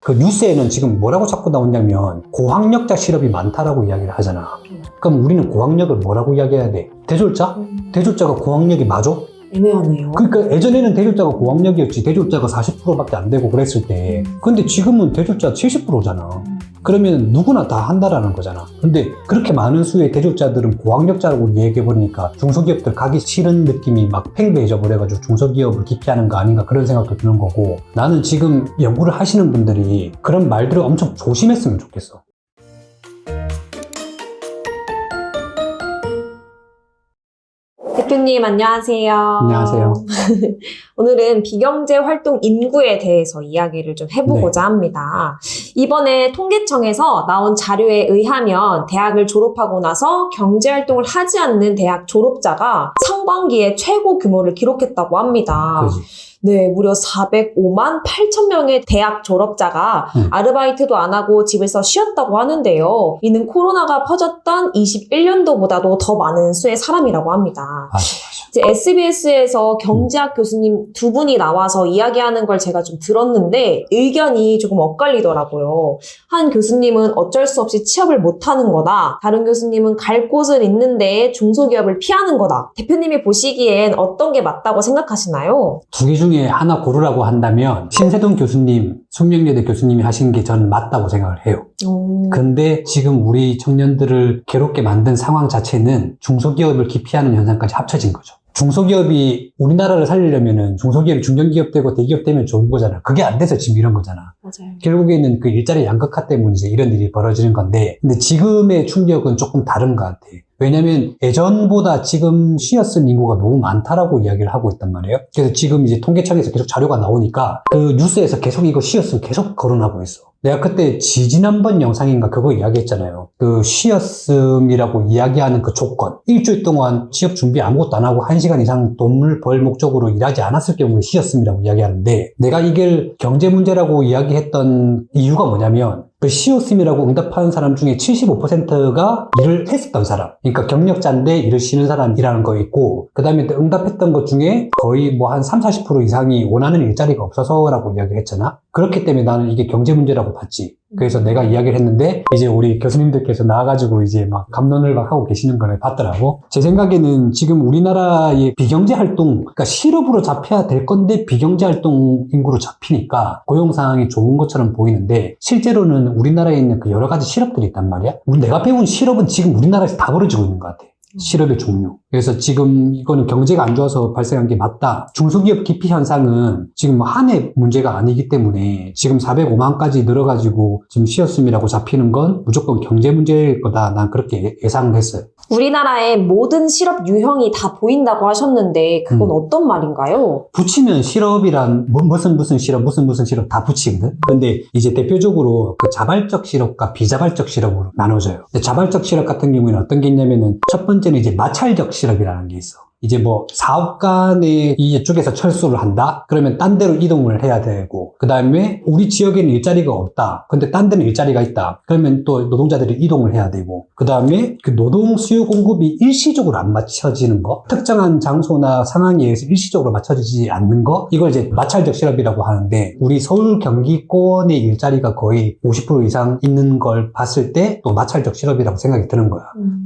그 뉴스에는 지금 뭐라고 자꾸 나오냐면 고학력자 실업이 많다라고 이야기를 하잖아. 그럼 우리는 고학력을 뭐라고 이야기해야 돼? 대졸자? 대졸자가 고학력이 맞아? 애매하네요. 그러니까 예전에는 대졸자가 고학력이었지. 대졸자가 40%밖에 안 되고 그랬을 때. 근데 지금은 대졸자 70%잖아. 그러면 누구나 다 한다라는 거잖아. 근데 그렇게 많은 수의 대졸자들은 고학력자라고 얘기해버리니까 중소기업들 가기 싫은 느낌이 막 팽배해져 버려가지고 중소기업을 기피하는 거 아닌가 그런 생각도 드는 거고, 나는 지금 연구를 하시는 분들이 그런 말들을 엄청 조심했으면 좋겠어. 대표님 안녕하세요. 안녕하세요. 오늘은 비경제 활동 인구에 대해서 이야기를 좀 해보고자 합니다. 이번에 통계청에서 나온 자료에 의하면 대학을 졸업하고 나서 경제활동을 하지 않는 대학 졸업자가 상반기에 최고 규모를 기록했다고 합니다. 그지? 네, 무려 405만 8천 명의 대학 졸업자가 아르바이트도 안 하고 집에서 쉬었다고 하는데요. 이는 코로나가 퍼졌던 21년도보다도 더 많은 수의 사람이라고 합니다. 맞아. 이제 SBS에서 경제학 교수님 두 분이 나와서 이야기하는 걸 제가 좀 들었는데 의견이 조금 엇갈리더라고요. 한 교수님은 어쩔 수 없이 취업을 못하는 거다. 다른 교수님은 갈 곳은 있는데 중소기업을 피하는 거다. 대표님이 보시기엔 어떤 게 맞다고 생각하시나요? 두 개 중에 하나 고르라고 한다면 신세동 교수님, 숙명여대 교수님이 하신 게 저는 맞다고 생각을 해요. 근데 지금 우리 청년들을 괴롭게 만든 상황 자체는 중소기업을 기피하는 현상까지 합쳐진 거죠. 중소기업이 우리나라를 살리려면은 중소기업이 중견기업 되고 대기업 되면 좋은 거잖아. 그게 안 돼서 지금 이런 거잖아. 맞아요. 결국에는 그 일자리 양극화 때문에 이제 이런 일이 벌어지는 건데, 근데 지금의 충격은 조금 다른 것 같아. 왜냐면 예전보다 지금 쉬어쓴 인구가 너무 많다라고 이야기를 하고 있단 말이에요. 그래서 지금 이제 통계청에서 계속 자료가 나오니까 그 뉴스에서 계속 이거 쉬어쓰면 계속 거론하고 있어. 내가 그때 지지난번 영상인가 그거 이야기했잖아요. 그 쉬었음이라고 이야기하는 그 조건. 일주일 동안 취업 준비 아무것도 안 하고 1시간 이상 돈을 벌 목적으로 일하지 않았을 경우에 쉬었음이라고 이야기하는데, 내가 이걸 경제 문제라고 이야기했던 이유가 뭐냐면 그 쉬었음이라고 응답하는 사람 중에 75%가 일을 했었던 사람. 그러니까 경력자인데 일을 쉬는 사람이라는 거 있고, 그 다음에 응답했던 것 중에 거의 뭐 한 30~40% 이상이 원하는 일자리가 없어서라고 이야기했잖아. 그렇기 때문에 나는 이게 경제 문제라고 봤지. 그래서 내가 이야기를 했는데 이제 우리 교수님들께서 나와가지고 이제 막 갑론을 막 하고 계시는 걸 봤더라고. 제 생각에는 지금 우리나라의 비경제 활동, 그러니까 실업으로 잡혀야 될 건데 비경제 활동 인구로 잡히니까 고용 상황이 좋은 것처럼 보이는데, 실제로는 우리나라에 있는 그 여러 가지 실업들이 있단 말이야. 내가 배운 실업은 지금 우리나라에서 다 벌어지고 있는 것 같아. 실업의 종류. 그래서 지금 이거는 경제가 안 좋아서 발생한 게 맞다. 중소기업 기피 현상은 지금 한 해 문제가 아니기 때문에 지금 405만까지 늘어가지고 지금 쉬었음이라고 잡히는 건 무조건 경제 문제일 거다. 난 그렇게 예상을 했어요. 우리나라의 모든 실업 유형이 다 보인다고 하셨는데 그건 어떤 말인가요? 붙이면 실업이란 무슨 실업, 무슨 실업 다 붙이거든. 근데 이제 대표적으로 그 자발적 실업과 비자발적 실업으로 나눠져요. 근데 자발적 실업 같은 경우에는 어떤 게 있냐면은 첫 번째는 이제 마찰적 실업이라는 게 있어. 이제 뭐 사업간에 이쪽에서 철수를 한다? 그러면 딴 데로 이동을 해야 되고, 그 다음에 우리 지역에는 일자리가 없다. 근데 딴 데는 일자리가 있다. 그러면 또 노동자들이 이동을 해야 되고, 그 다음에 그 노동 수요 공급이 일시적으로 안 맞춰지는 거, 특정한 장소나 상황에 의해서 일시적으로 맞춰지지 않는 거, 이걸 이제 마찰적 실업이라고 하는데, 우리 서울 경기권의 일자리가 거의 50% 이상 있는 걸 봤을 때 또 마찰적 실업이라고 생각이 드는 거야.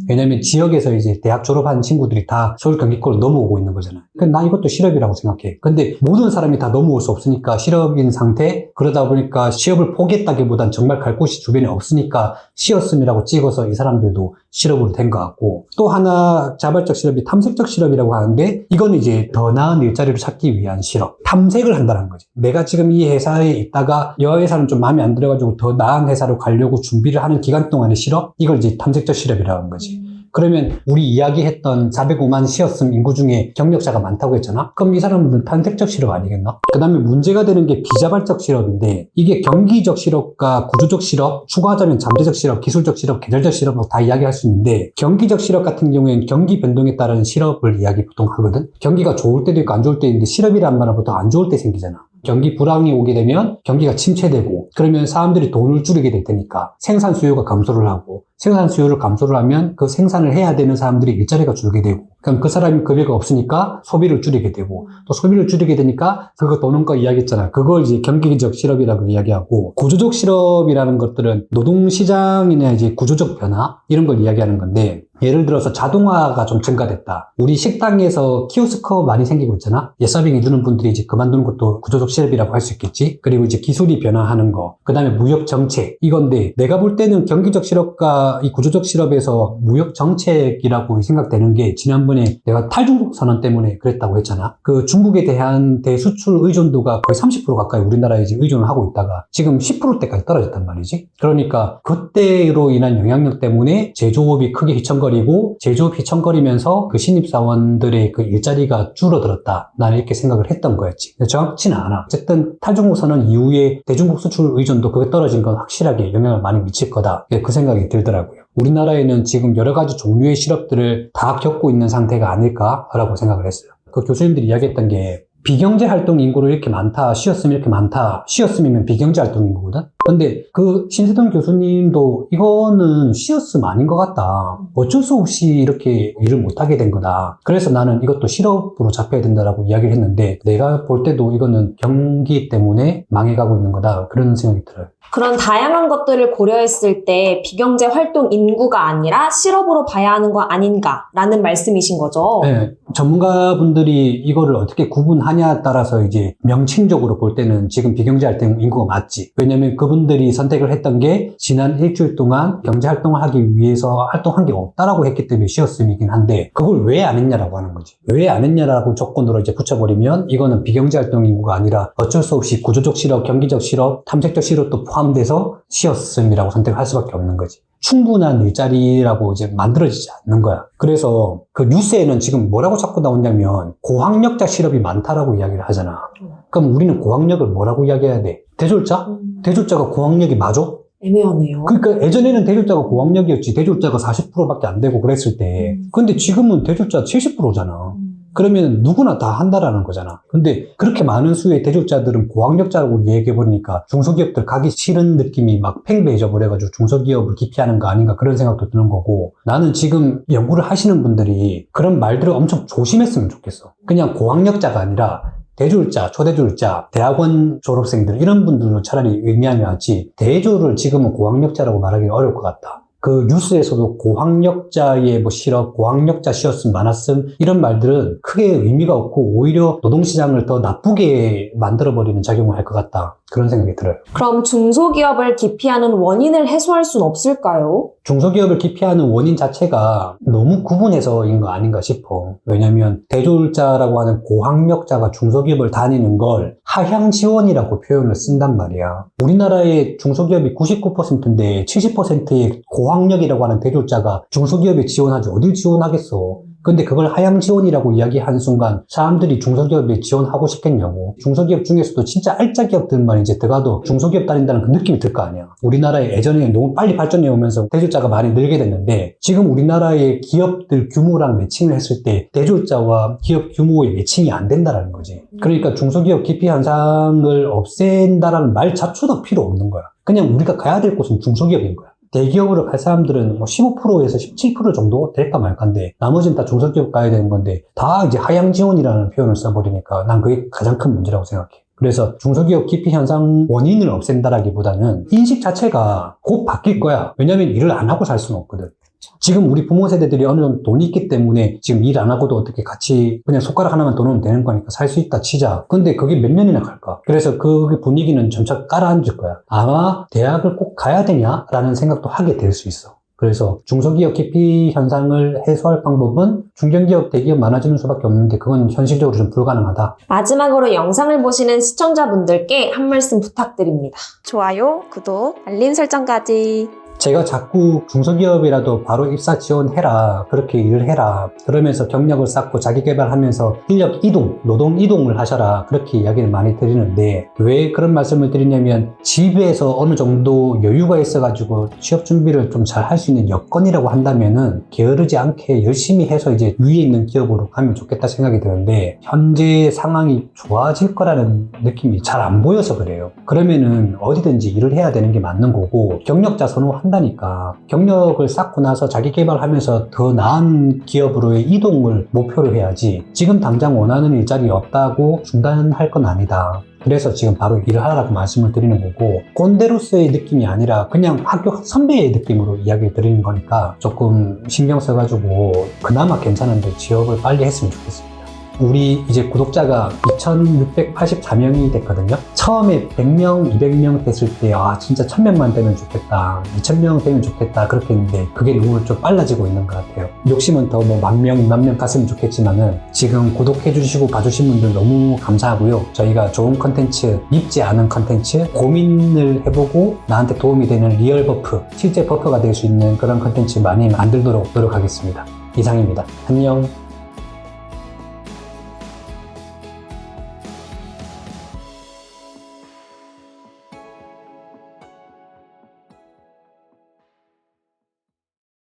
왜냐면 지역에서 이제 대학 졸업한 친구들이 다 서울 경기권을 넘어오고 있는 거잖아. 나 이것도 실업이라고 생각해. 근데 모든 사람이 다 넘어올 수 없으니까 실업인 상태, 그러다 보니까 취업을 포기했다기보단 정말 갈 곳이 주변에 없으니까 쉬었음이라고 찍어서 이 사람들도 실업으로 된 것 같고, 또 하나 자발적 실업이 탐색적 실업이라고 하는데, 이건 이제 더 나은 일자리를 찾기 위한 실업. 탐색을 한다는 거지. 내가 지금 이 회사에 있다가 이 회사는 좀 마음에 안 들어가지고 더 나은 회사로 가려고 준비를 하는 기간 동안의 실업? 이걸 이제 탐색적 실업이라고 하는 거지. 그러면 우리 이야기했던 405만 쉬었음 인구 중에 경력자가 많다고 했잖아? 그럼 이 사람들은 탐색적 실업 아니겠나? 그 다음에 문제가 되는 게 비자발적 실업인데, 이게 경기적 실업과 구조적 실업, 추가하자면 잠재적 실업, 기술적 실업, 계절적 실업 다 이야기할 수 있는데, 경기적 실업 같은 경우에는 경기 변동에 따른 실업을 이야기 보통 하거든? 경기가 좋을 때도 있고 안 좋을 때도 있는데, 실업이란 말은 보통 안 좋을 때 생기잖아. 경기 불황이 오게 되면 경기가 침체되고, 그러면 사람들이 돈을 줄이게 될 테니까 생산 수요가 감소를 하고, 생산 수요를 감소를 하면 그 생산을 해야 되는 사람들이 일자리가 줄게 되고, 그럼 그 사람이 급여가 없으니까 소비를 줄이게 되고, 또 소비를 줄이게 되니까 그거 도는 거 이야기했잖아요. 그걸 이제 경기적 실업이라고 이야기하고, 구조적 실업이라는 것들은 노동시장이나 이제 구조적 변화 이런 걸 이야기하는 건데, 예를 들어서 자동화가 좀 증가됐다. 우리 식당에서 키오스크 많이 생기고 있잖아. 서빙 해주는 분들이 이제 그만두는 것도 구조적 실업이라고 할 수 있겠지. 그리고 이제 기술이 변화하는 거, 그 다음에 무역 정책 이건데, 내가 볼 때는 경기적 실업과 이 구조적 실업에서 무역 정책이라고 생각되는 게, 지난번에 내가 탈중국 선언 때문에 그랬다고 했잖아. 그 중국에 대한 대수출 의존도가 거의 30% 가까이 우리나라에 이제 의존을 하고 있다가 지금 10%대까지 떨어졌단 말이지. 그러니까 그때로 인한 영향력 때문에 제조업이 크게 휘청거리고, 제조업 휘청거리면서 그 신입사원들의 그 일자리가 줄어들었다. 나는 이렇게 생각을 했던 거였지. 정확치는 않아. 어쨌든 탈중국 선언 이후에 대중국 수출 의존도 그게 떨어진 건 확실하게 영향을 많이 미칠 거다. 그 생각이 들더라고요. 우리나라에는 지금 여러 가지 종류의 실업들을 다 겪고 있는 상태가 아닐까라고 생각을 했어요. 그 교수님들이 이야기했던 게, 비경제 활동 인구로 이렇게 많다, 쉬었으면 이렇게 많다, 쉬었으면 비경제 활동 인구거든? 근데 그 신세동 교수님도 이거는 쉬었으면 아닌 것 같다. 어쩔 수 없이 이렇게 일을 못하게 된 거다. 그래서 나는 이것도 실업으로 잡혀야 된다라고 이야기를 했는데, 내가 볼 때도 이거는 경기 때문에 망해가고 있는 거다. 그런 생각이 들어요. 그런 다양한 것들을 고려했을 때 비경제 활동 인구가 아니라 실업으로 봐야 하는 거 아닌가라는 말씀이신 거죠? 네, 전문가분들이 이거를 어떻게 구분하냐에 따라서 이제 명칭적으로 볼 때는 지금 비경제 활동 인구가 맞지. 왜냐면 그분들이 선택을 했던 게 지난 일주일 동안 경제 활동을 하기 위해서 활동한 게 없다라고 했기 때문에 쉬었음이긴 한데, 그걸 왜 안 했냐라고 하는 거지. 왜 안 했냐라고 조건으로 이제 붙여버리면 이거는 비경제 활동 인구가 아니라 어쩔 수 없이 구조적 실업, 경기적 실업, 탐색적 실업도 포함돼서 쉬었음이라고 선택을 할 수밖에 없는 거지. 충분한 일자리라고 이제 만들어지지 않는 거야. 그래서 그 뉴스에는 지금 뭐라고 자꾸 나오냐면 고학력자 실업이 많다라고 이야기를 하잖아. 그럼 우리는 고학력을 뭐라고 이야기해야 돼? 대졸자? 대졸자가 고학력이 맞아? 애매하네요. 그러니까 예전에는 대졸자가 고학력이었지. 대졸자가 40%밖에 안 되고 그랬을 때. 근데 지금은 대졸자 70%잖아. 그러면 누구나 다 한다라는 거잖아. 근데 그렇게 많은 수의 대졸자들은 고학력자라고 얘기해버리니까 중소기업들 가기 싫은 느낌이 막 팽배해져 버려가지고 중소기업을 기피하는 거 아닌가, 그런 생각도 드는 거고, 나는 지금 연구를 하시는 분들이 그런 말들을 엄청 조심했으면 좋겠어. 그냥 고학력자가 아니라 대졸자, 초대졸자, 대학원 졸업생들 이런 분들로 차라리 의미하면 하지, 대졸을 지금은 고학력자라고 말하기는 어려울 것 같다. 그 뉴스에서도 고학력자의 뭐 실업, 고학력자 쉬었음, 많았음 이런 말들은 크게 의미가 없고 오히려 노동시장을 더 나쁘게 만들어버리는 작용을 할 것 같다. 그런 생각이 들어요. 그럼 중소기업을 기피하는 원인을 해소할 수는 없을까요? 중소기업을 기피하는 원인 자체가 너무 구분해서인 거 아닌가 싶어. 왜냐면 대졸자라고 하는 고학력자가 중소기업을 다니는 걸 하향 지원이라고 표현을 쓴단 말이야. 우리나라의 중소기업이 99%인데 70%의 고학력이라고 하는 대졸자가 중소기업에 지원하지 어딜 지원하겠어. 근데 그걸 하향 지원이라고 이야기하는 순간 사람들이 중소기업에 지원하고 싶겠냐고. 중소기업 중에서도 진짜 알짜 기업들만 이제 들어가도 중소기업 다닌다는 그 느낌이 들 거 아니야. 우리나라에 예전에 너무 빨리 발전해 오면서 대졸자가 많이 늘게 됐는데, 지금 우리나라의 기업들 규모랑 매칭을 했을 때 대졸자와 기업 규모의 매칭이 안 된다라는 거지. 그러니까 중소기업 기피 현상을 없앤다라는 말 자체도 필요 없는 거야. 그냥 우리가 가야 될 곳은 중소기업인 거야. 대기업으로 갈 사람들은 뭐 15%에서 17% 정도 될까 말까인데, 나머지는 다 중소기업 가야 되는 건데, 다 이제 하향 지원이라는 표현을 써버리니까 난 그게 가장 큰 문제라고 생각해. 그래서 중소기업 기피 현상 원인을 없앤다라기보다는 인식 자체가 곧 바뀔 거야. 왜냐면 일을 안 하고 살 수는 없거든. 지금 우리 부모 세대들이 어느 정도 돈이 있기 때문에 지금 일 안 하고도 어떻게 같이 그냥 손가락 하나만 더 놓으면 되는 거니까 살 수 있다 치자. 근데 그게 몇 년이나 갈까? 그래서 그 분위기는 점차 깔아앉을 거야. 아마 대학을 꼭 가야 되냐라는 생각도 하게 될 수 있어. 그래서 중소기업 기피 현상을 해소할 방법은 중견기업, 대기업 많아지는 수밖에 없는데, 그건 현실적으로 좀 불가능하다. 마지막으로 영상을 보시는 시청자분들께 한 말씀 부탁드립니다. 좋아요, 구독, 알림 설정까지. 제가 자꾸 중소기업이라도 바로 입사 지원해라, 그렇게 일을 해라, 그러면서 경력을 쌓고 자기개발하면서 인력 이동, 노동 이동을 하셔라, 그렇게 이야기를 많이 드리는데, 왜 그런 말씀을 드리냐면 집에서 어느 정도 여유가 있어가지고 취업 준비를 좀 잘 할 수 있는 여건이라고 한다면은 게으르지 않게 열심히 해서 이제 위에 있는 기업으로 가면 좋겠다 생각이 드는데, 현재 상황이 좋아질 거라는 느낌이 잘 안 보여서 그래요. 그러면은 어디든지 일을 해야 되는 게 맞는 거고, 경력자 선호 한다니까. 경력을 쌓고 나서 자기 개발하면서 더 나은 기업으로의 이동을 목표로 해야지 지금 당장 원하는 일자리 없다고 중단할 건 아니다. 그래서 지금 바로 일을 하라고 말씀을 드리는 거고, 꼰대로서의 느낌이 아니라 그냥 학교 선배의 느낌으로 이야기를 드리는 거니까 조금 신경 써가지고 그나마 괜찮은데 취업을 빨리 했으면 좋겠습니다. 우리 이제 구독자가 2684명이 됐거든요. 처음에 100명, 200명 됐을 때 진짜 1000명만 되면 좋겠다, 2000명 되면 좋겠다 그렇게 했는데 그게 너무 좀 빨라지고 있는 것 같아요. 욕심은 더 뭐 1000명, 2만명 갔으면 좋겠지만은 지금 구독해 주시고 봐주신 분들 너무 감사하고요. 저희가 좋은 컨텐츠, 밉지 않은 컨텐츠, 고민을 해보고 나한테 도움이 되는 리얼 버프, 실제 버프가 될 수 있는 그런 컨텐츠 많이 만들도록 노력하겠습니다. 이상입니다. 안녕.